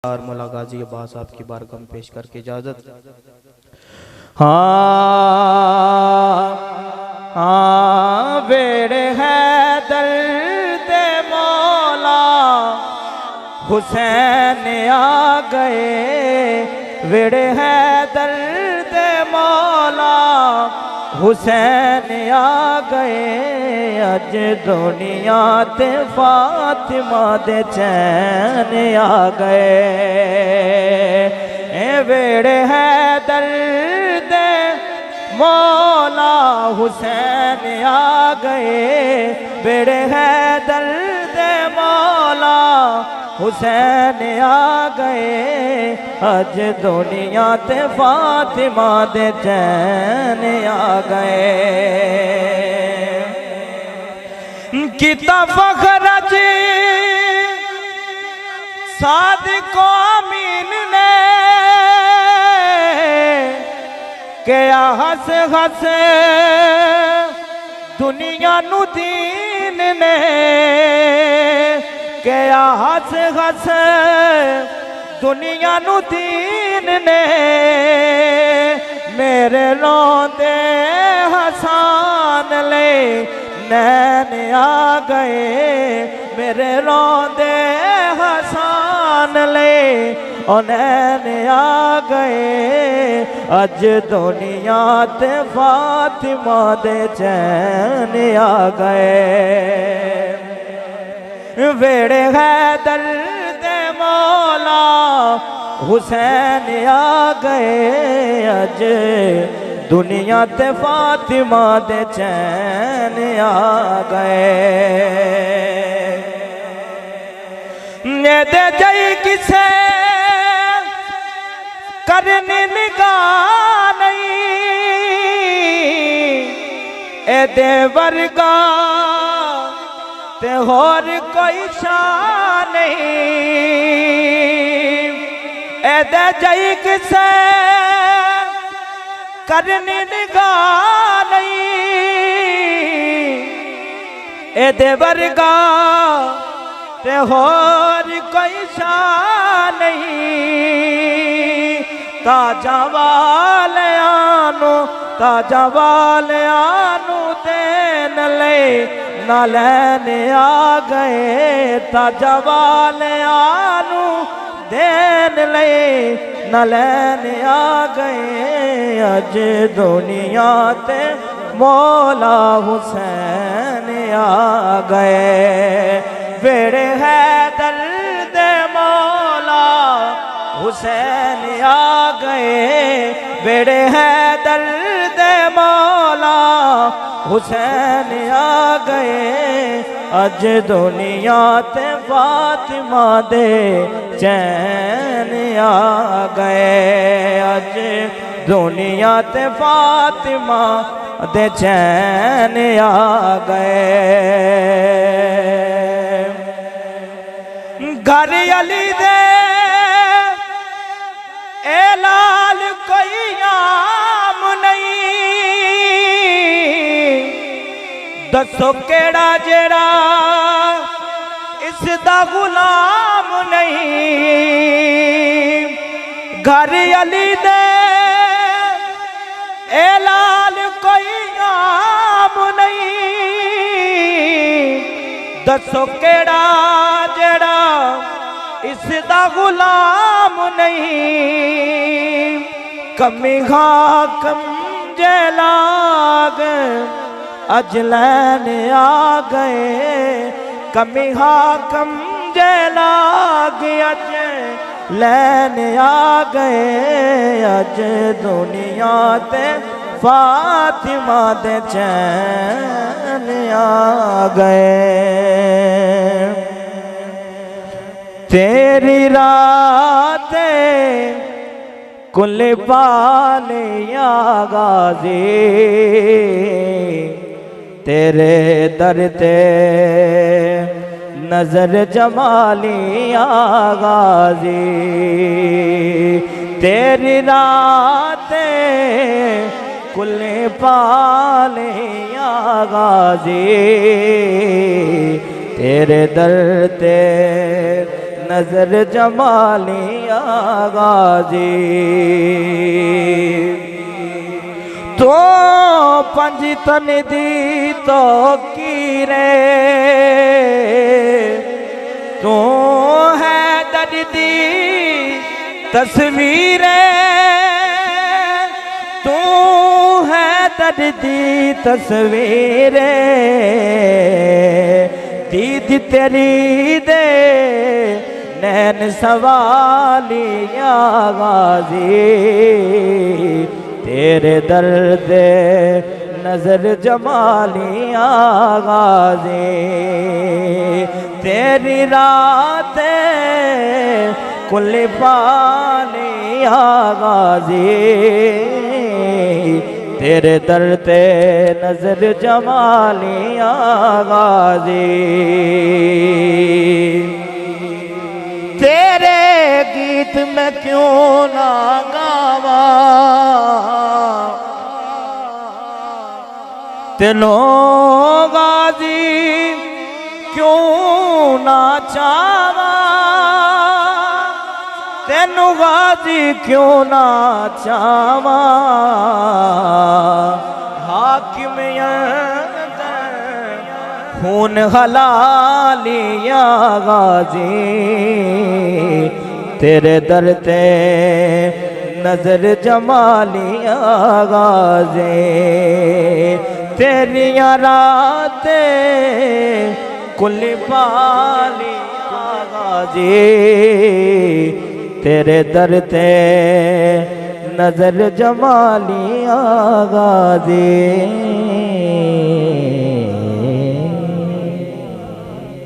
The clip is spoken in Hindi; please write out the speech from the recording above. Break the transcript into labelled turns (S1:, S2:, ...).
S1: और मौला गाजी अब्बास साहब की बारगाह में पेश करके इजाजत। हाँ बेड़े है दर्द मौला हुसैन आ गए, वेड़े है दर्द मौला हुसैन आ गए। अज दुनिया ते फातिमा दे चैन आ गए। वेड़े है दर्द मौला हुसैन आ गए, वेड़े है दर्द मौला हुसैन आ गए। अज दुनिया ते फातिमा दे चैन आ गए। किता फखर जी सादिको अमीन ने क्या हस हस दुनिया नु दीन ने, क्या हस हस दुनिया नु दीन ने। मेरे रोंदे हसान ले नैन आ गए, मेरे रोंदे हसान ले ओ नैन आ गए। अज दुनिया ते फातिमा दे चैन आ गए। वेड़े है दर्द मौला हुसैन आ गए। अज दुनिया ते फातिमा दे चैन आ गए। दे जई किसे करनी निगाह नहीं, एदे वर्गा ते होर कोई शान नहीं। एदे जई किसे करनी निगाह नहीं, एदे वर्गा ते होर कोई शान नहीं। ताजा वालियानू ताजा वालियानू देन ले ना लैन आ गए। ताजा वालियानू देन ले ना लैन आ गए। अज दुनिया ते मौला हुसैन आ गए। वेड़े है दर्द मौला हुसैन आ गए, वेड़े है दर्द मौला हुसैन आ गए। अज दुनिया ते फातिमा दे चैन आ गए। अज दुनिया ते फातिमा दे चैन आ गए। घर अली दे ए लाल कोई आम नहीं, दसो केड़ा जेड़ा इसदा गुलाम नहीं। घर अली दे ए लाल कोई आम नहीं, दसो केड़ा जेड़ा इसदा गुलाम नहीं। कमी हाकम जलाग अज लैन आ गए। कमी हाकम जलाग अज लैन आ गए। अज दुनिया ते फातिमा दे चैन आ गए। तेरी रात कुल पालिया गाजी, तेरे दर ते नजर जमालिया गाजी। तेरी रात कुल पालिया गाजी, तेरे दर ते नजर जमाली गाजी तो पंज तन दी तो की रे तू है दर्दी तस्वीर तू है दर्दी तस्वीर दीद तेरी दे नैन सवालिया गाजी तेरे दर्द नजर जमालिया गाजी तेरी रात कुल पालिया गाजी तेरे दर्द नजर जमालिया गाजी तेरे गीत में क्यों ना गावा तेनों गाजी क्यों ना चावा तेनू गाजी क्यों ना चावा हाकिम खून हलालिया गाजी तेरे दर ते नजर जमालिया गाजी तेरिया रातें कुल पालिया गाजी तेरे दर ते नजर जमालिया गाजी।